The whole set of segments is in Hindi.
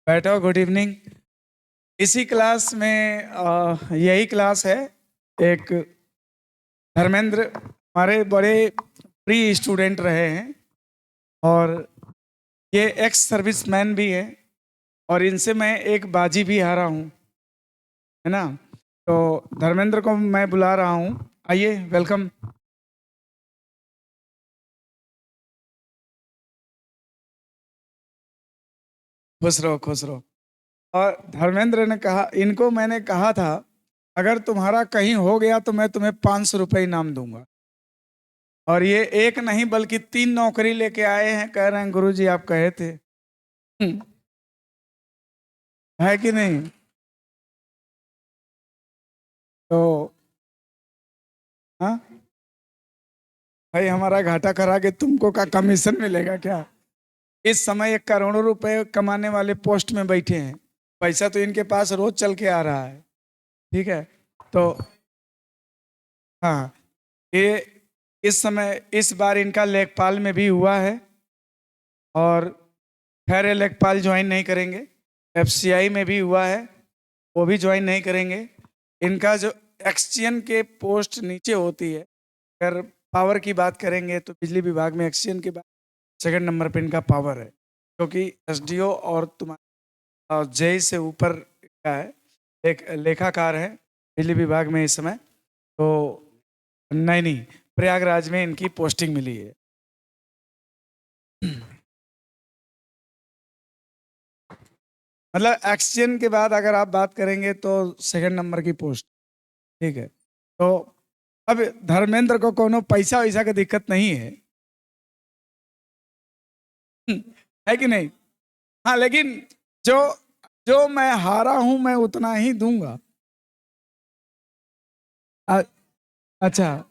बैठो। Good evening. इसी क्लास में यही क्लास है। एक धर्मेंद्र हमारे बड़े प्री स्टूडेंट रहे हैं और ये एक्स सर्विसमैन भी है और इनसे मैं एक बाजी भी हारा हूँ, है ना। तो धर्मेंद्र को मैं बुला रहा हूँ, आइए, वेलकम। खुश रहो, खुश रहो। और धर्मेंद्र ने कहा, इनको मैंने कहा था अगर तुम्हारा कहीं हो गया तो मैं तुम्हें 500 रुपये इनाम दूंगा। और ये एक नहीं बल्कि 3 नौकरी लेके आए हैं, कह रहे हैं गुरुजी आप कहे थे। है कि नहीं? तो हाँ भाई, हमारा घाटा करा के तुमको का कमीशन मिलेगा क्या? इस समय ये करोड़ों रुपए कमाने वाले पोस्ट में बैठे हैं। पैसा तो इनके पास रोज चल के आ रहा है। ठीक है। तो हाँ, ये इस समय इस बार इनका लेखपाल में भी हुआ है और खैर ये लेखपाल ज्वाइन नहीं करेंगे। एफसीआई में भी हुआ है, वो भी ज्वाइन नहीं करेंगे। इनका जो एक्सचेंज के पोस्ट नीचे होती है, अगर पावर की बात करेंगे तो बिजली विभाग में एक्सचेंज के बाद सेकंड नंबर पे इनका पावर है, क्योंकि एसडीओ और तुम्हारा जेई से ऊपर का है, एक लेखाकार है बिजली विभाग में इस समय। तो नहीं नहीं, प्रयागराज में इनकी पोस्टिंग मिली है। मतलब एक्सचेंज के बाद अगर आप बात करेंगे तो सेकंड नंबर की पोस्ट। ठीक है। तो अब धर्मेंद्र को कोनो पैसा वैसा की दिक्कत नहीं है। है कि नहीं? हाँ, लेकिन जो जो मैं हारा हूं मैं उतना ही दूंगा। अ- अच्छा।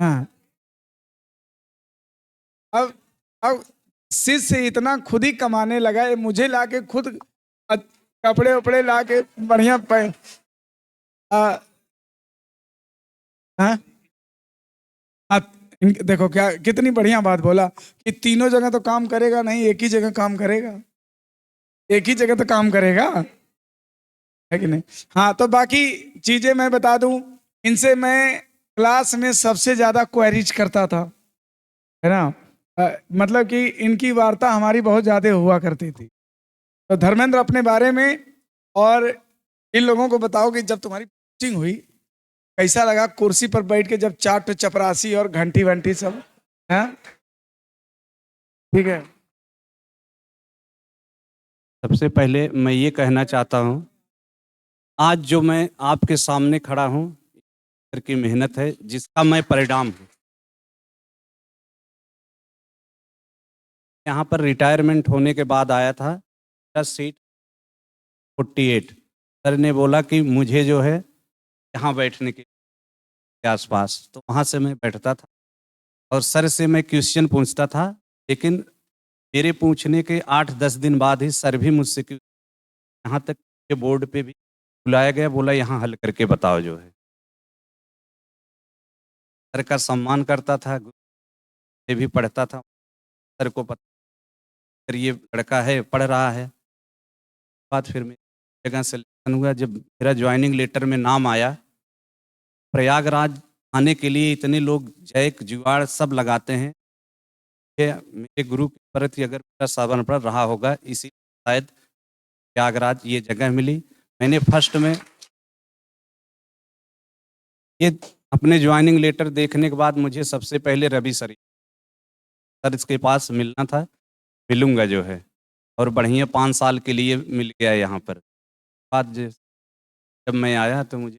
हाँ। अब अब शिष्य इतना खुद ही कमाने लगा है, मुझे लाके खुद अ- कपड़े उपड़े लाके बढ़िया पहन। आ, हाँ हाँ, देखो क्या कितनी बढ़िया बात बोला कि तीनों जगह तो काम करेगा नहीं, एक ही जगह काम करेगा। एक ही जगह तो काम करेगा, है कि नहीं? हाँ, तो बाकी चीजें मैं बता दूं, इनसे मैं क्लास में सबसे ज्यादा क्वेरीज करता था, है ना। मतलब कि इनकी वार्ता हमारी बहुत ज्यादा हुआ करती थी। तो धर्मेंद्र अपने बारे में और इन लोगों को बताओ कि जब तुम्हारी पोस्टिंग हुई कैसा लगा, कुर्सी पर बैठ के जब चाट चपरासी और घंटी वंटी सब है। ठीक है। सबसे पहले मैं ये कहना चाहता हूँ, आज जो मैं आपके सामने खड़ा हूँ, ईश्वर की मेहनत है जिसका मैं परिणाम हूँ। यहाँ पर रिटायरमेंट होने के बाद आया था, मेरा सीट 48। सर ने बोला कि मुझे जो है यहाँ बैठने के आसपास, तो वहाँ से मैं बैठता था और सर से मैं क्वेश्चन पूछता था। लेकिन मेरे पूछने के 8-10 दिन बाद ही सर भी मुझसे यहाँ तक के बोर्ड पे भी बुलाया गया, बोला यहाँ हल करके बताओ जो है। सर का सम्मान करता था, ये भी पढ़ता था। सर को पता फिर ये लड़का है पढ़ रहा है। बाद फिर मेरी जगह सिलेक्शन हुआ, जब मेरा ज्वाइनिंग लेटर में नाम आया। प्रयागराज आने के लिए इतने लोग जैक जुगाड़ सब लगाते हैं कि मेरे गुरु के प्रति अगर मेरा समर्पण रहा होगा, इसी शायद प्रयागराज ये जगह मिली। मैंने फर्स्ट में ये अपने ज्वाइनिंग लेटर देखने के बाद मुझे सबसे पहले रवि सर इसके पास मिलना था, मिलूंगा जो है। और बढ़िया 5 साल के लिए मिल गया यहाँ पर। बाद जब मैं आया तो मुझे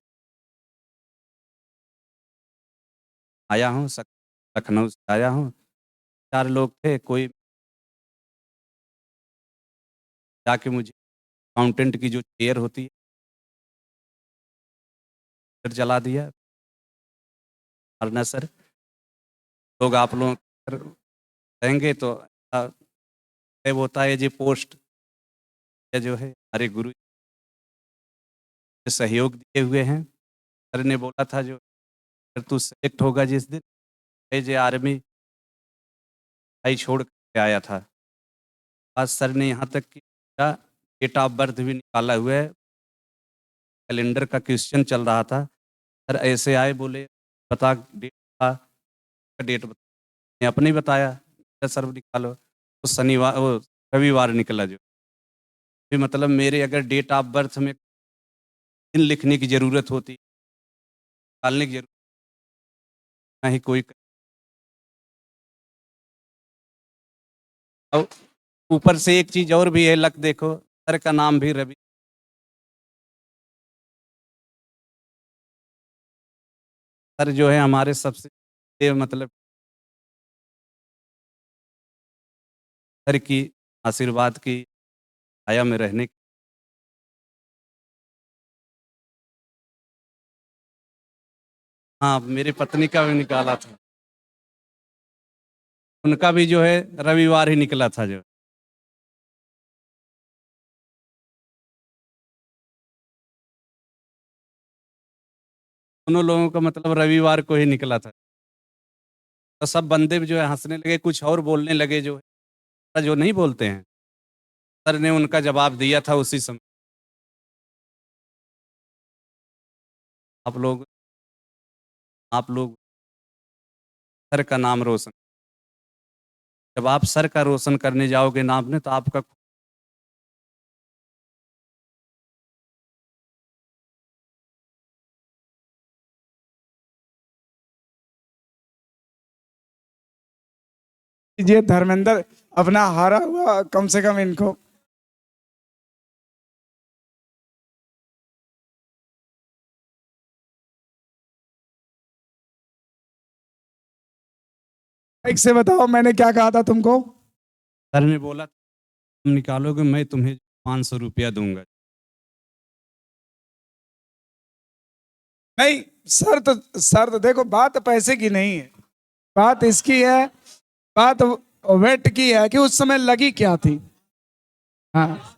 आया हूँ लखनऊ से आया हूँ। 4 लोग थे, कोई जाके मुझे अकाउंटेंट की जो चेयर होती है फिर जला दिया। वरना सर लोग आप लोग रहेंगे तो तय होता है, ये पोस्ट जो है हमारे गुरु जी सहयोग दिए हुए हैं। सर ने बोला था जो अगर तू सेलेक्ट होगा जिस दिन, जे आर्मी भाई छोड़ के आया था। आज सर ने यहाँ तक कि डेट ऑफ बर्थ भी निकाला हुआ है, कैलेंडर का क्वेश्चन चल रहा था। सर ऐसे आए, बोले बता डेट, बता डेट बता। मैंने अपने ही बताया, सर निकालो। तो शनिवार वो रविवार निकला जो। फिर मतलब मेरे अगर डेट ऑफ बर्थ में दिन लिखने की ज़रूरत होती, निकालने की ज़रूरत ना ही कोई। और ऊपर से एक चीज़ और भी है, लक देखो, सर का नाम भी रवि। सर जो है हमारे सबसे मतलब सर की आशीर्वाद की छाया में रहने। हाँ, मेरी पत्नी का भी निकाला था, उनका भी जो है रविवार ही निकला था जो। दोनों लोगों का मतलब रविवार को ही निकला था। तो सब बंदे भी जो है हंसने लगे, कुछ और बोलने लगे जो है, जो नहीं बोलते हैं। सर ने उनका जवाब दिया था उसी समय, आप लोग सर का नाम रोशन, जब आप सर का रोशन करने जाओगे नाम ने, तो आपका ये धर्मेंद्र अपना हारा हुआ कम से कम इनको एक से बताओ, मैंने क्या कहा था तुमको? सर ने बोला तुम निकालोगे, मैं तुम्हें 500 रुपया दूंगा। नहीं, सर तो देखो, बात पैसे की नहीं है, बात इसकी है, बात वेट की है कि उस समय लगी क्या थी। हाँ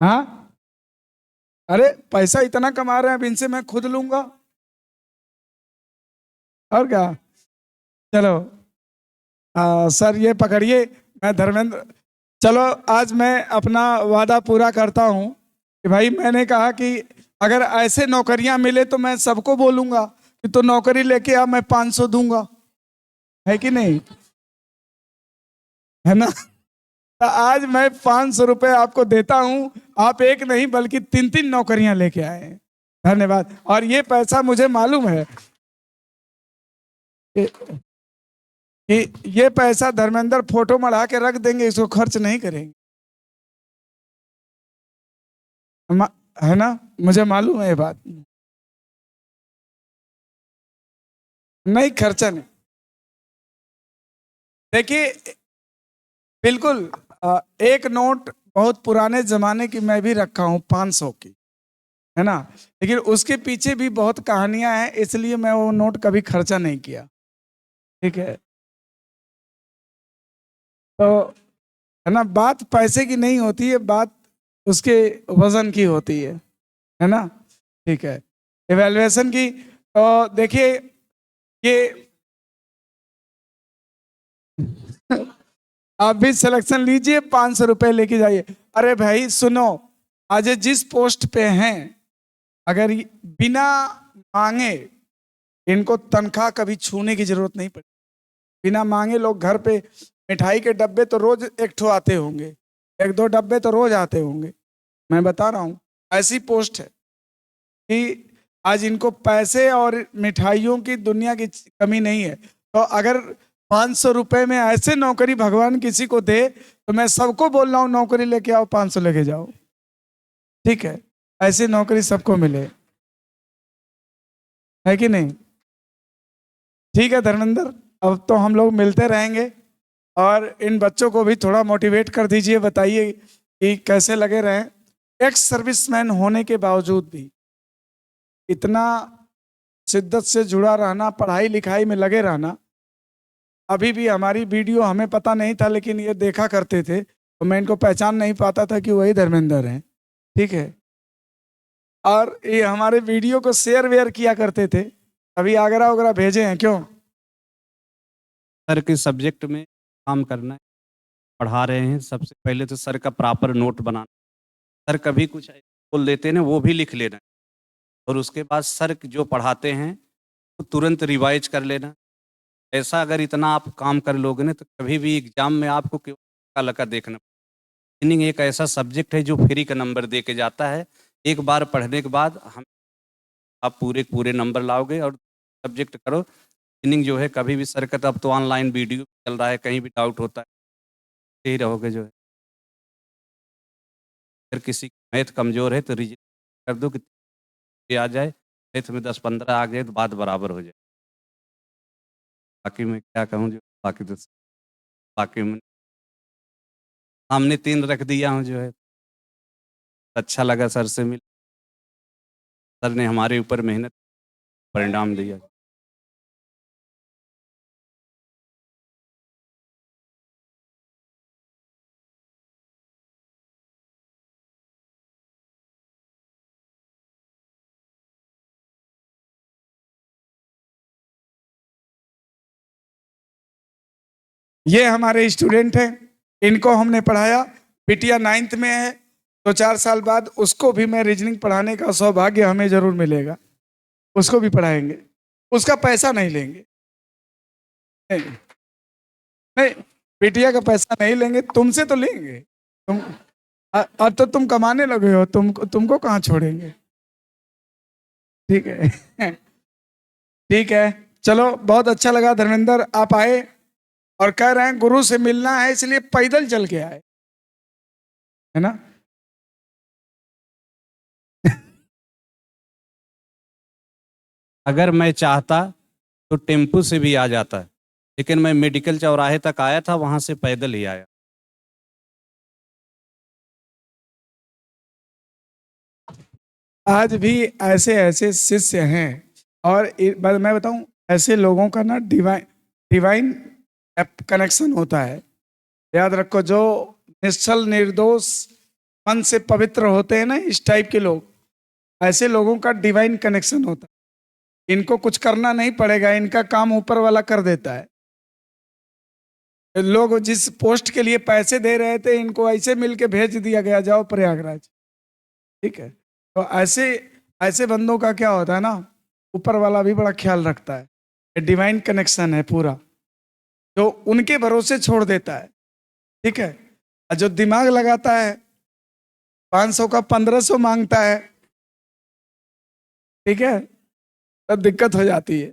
हाँ, अरे पैसा इतना कमा रहे हैं, अब इनसे मैं खुद लूंगा और क्या। चलो सर ये पकड़िए, मैं धर्मेंद्र, चलो आज मैं अपना वादा पूरा करता हूं कि भाई मैंने कहा कि अगर ऐसे नौकरियां मिले तो मैं सबको बोलूंगा कि तो नौकरी लेके आ, मैं 500 दूंगा, है कि नहीं, है ना। तो आज मैं 500 रुपए आपको देता हूं, आप एक नहीं बल्कि 3 3 नौकरियां लेके आए हैं। धन्यवाद। और ये पैसा मुझे मालूम है कि ये पैसा धर्मेंद्र फोटो मढ़ा के रख देंगे, इसको खर्च नहीं करेंगे। है ना, मुझे मालूम है ये बात। नहीं, खर्चा नहीं। देखिए, बिल्कुल एक नोट बहुत पुराने जमाने की मैं भी रखा हूं, 500 की, है ना, लेकिन उसके पीछे भी बहुत कहानियां हैं, इसलिए मैं वो नोट कभी खर्चा नहीं किया। ठीक है, तो है ना, बात पैसे की नहीं होती है, बात उसके वजन की होती है ना। ठीक है, इवैल्यूएशन की। तो देखिए ये आप भी सिलेक्शन लीजिए, 500 रुपए लेके जाइए। अरे भाई सुनो, आज ये जिस पोस्ट पे हैं, अगर बिना मांगे इनको तनख्वाह कभी छूने की जरूरत नहीं पड़ी। बिना मांगे लोग घर पे मिठाई के डब्बे तो रोज एक ठो आते होंगे, 1 2 डब्बे तो रोज आते होंगे। मैं बता रहा हूं, ऐसी पोस्ट है कि आज इनको पैसे और मिठाइयों की दुनिया की कमी नहीं है। तो अगर 500 रुपए में ऐसे नौकरी भगवान किसी को दे, तो मैं सबको बोल रहा हूँ नौकरी लेके आओ, 500 लेके जाओ। ठीक है, ऐसी नौकरी सबको मिले, है कि नहीं। ठीक है धर्मेंद्र, अब तो हम लोग मिलते रहेंगे, और इन बच्चों को भी थोड़ा मोटिवेट कर दीजिए, बताइए कि कैसे लगे रहें। एक्स सर्विसमैन होने के बावजूद भी इतना शिद्दत से जुड़ा रहना, पढ़ाई लिखाई में लगे रहना। अभी भी हमारी वीडियो हमें पता नहीं था, लेकिन ये देखा करते थे, तो मैं इनको पहचान नहीं पाता था कि वही धर्मेंद्र हैं। ठीक है, और ये हमारे वीडियो को शेयर वेयर किया करते थे, अभी आगरा वगैरह भेजे हैं क्यों। सर के सब्जेक्ट में काम करना है। पढ़ा रहे हैं, सबसे पहले तो सर का प्रॉपर नोट बनाना। सर कभी कुछ बोल देते हैं ना, वो भी लिख लेना। और उसके बाद सर जो पढ़ाते हैं वो तुरंत रिवाइज कर लेना। ऐसा अगर इतना आप काम कर लोगे ना, तो कभी भी एग्जाम में आपको केवल लका देखना। रीजनिंग एक ऐसा सब्जेक्ट है जो फ्री का नंबर दे के जाता है। एक बार पढ़ने के बाद हम आप पूरे पूरे नंबर लाओगे। और सब्जेक्ट करो, रीजनिंग जो है कभी भी सर का, तो अब तो ऑनलाइन वीडियो चल रहा है, कहीं भी डाउट होता है यही रहोगे जो है। अगर किसी मैथ कमज़ोर है तो रीजनिंग कर दो कि आ जाए, मैथ में 10-15 आ गए तो बात बराबर हो जाए। बाकी मैं क्या कहूँ, जो बाकी तो बाकी में सामने 3 रख दिया हूँ जो है। अच्छा लगा सर से मिल, सर ने हमारे ऊपर मेहनत परिणाम दिया। ये हमारे स्टूडेंट हैं, इनको हमने पढ़ाया। बिटिया 9th में है, तो 4 साल बाद उसको भी मैं रीजनिंग पढ़ाने का सौभाग्य हमें जरूर मिलेगा। उसको भी पढ़ाएंगे, उसका पैसा नहीं लेंगे। नहीं, नहीं, बिटिया का पैसा नहीं लेंगे, तुमसे तो लेंगे। तुम अब तो तुम कमाने लगे हो, तुमको कहाँ छोड़ेंगे। ठीक है। ठीक है, चलो, बहुत अच्छा लगा धर्मेंद्र, आप आए और कह रहे हैं गुरु से मिलना है, इसलिए पैदल चल के आए, है ना। अगर मैं चाहता तो टेम्पू से भी आ जाता, लेकिन मैं मेडिकल चौराहे तक आया था, वहां से पैदल ही आया। आज भी ऐसे ऐसे शिष्य हैं। और मैं बताऊं, ऐसे लोगों का ना डिवाइन डिवाइन कनेक्शन होता है। याद रखो, जो निश्चल निर्दोष मन से पवित्र होते हैं ना, इस टाइप के लोग, ऐसे लोगों का डिवाइन कनेक्शन होता है। इनको कुछ करना नहीं पड़ेगा, इनका काम ऊपर वाला कर देता है। लोग जिस पोस्ट के लिए पैसे दे रहे थे, इनको ऐसे मिल के भेज दिया गया, जाओ प्रयागराज। ठीक है, तो ऐसे ऐसे बंदों का क्या होता है ना, ऊपर वाला भी बड़ा ख्याल रखता है। डिवाइन कनेक्शन है पूरा, जो उनके भरोसे छोड़ देता है। ठीक है, और जो दिमाग लगाता है, 500 का 1500 मांगता है। ठीक है, तब दिक्कत हो जाती है।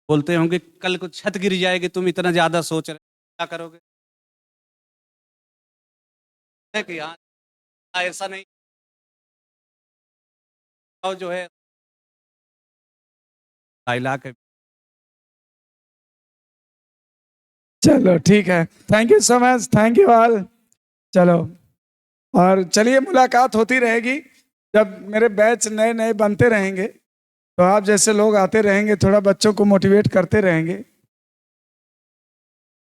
बोलते होंगे कल को छत गिर जाएगी, तुम इतना ज्यादा सोच रहे क्या करोगे। है कि हाँ, ऐसा नहीं। और जो है लाइलाक है। चलो ठीक है, thank you so much, thank you all. चलो, और चलिए, मुलाकात होती रहेगी। जब मेरे बैच नए नए बनते रहेंगे, तो आप जैसे लोग आते रहेंगे, थोड़ा बच्चों को मोटिवेट करते रहेंगे।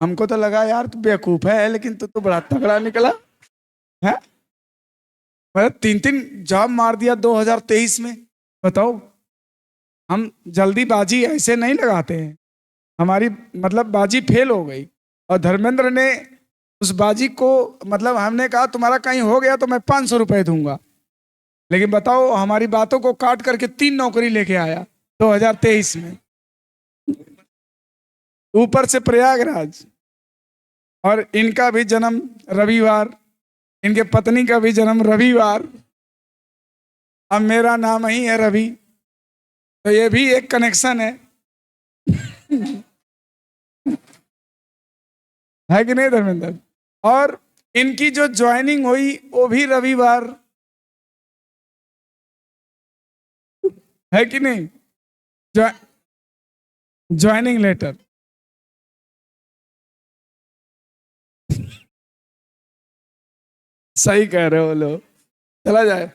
हमको तो लगा यार तू बेवकूफ है, लेकिन तू तो बड़ा तगड़ा निकला है। मतलब 3-3 जॉब मार दिया 2023 में। बताओ, हम जल्दीबाजी ऐसे नहीं लगाते हैं। हमारी मतलब बाजी फेल हो गई, और धर्मेंद्र ने उस बाजी को, मतलब हमने कहा तुम्हारा कहीं हो गया तो मैं 500 रुपए दूंगा, लेकिन बताओ हमारी बातों को काट करके 3 नौकरी लेके आया 2023 में, ऊपर से प्रयागराज। और इनका भी जन्म रविवार, इनके पत्नी का भी जन्म रविवार। अब मेरा नाम ही है रवि, तो ये भी एक कनेक्शन है कि नहीं धर्मेंद्र। और इनकी जो ज्वाइनिंग हुई वो भी रविवार, है कि नहीं। Joining letter. सही कह रहे हो लोग, चला जाए।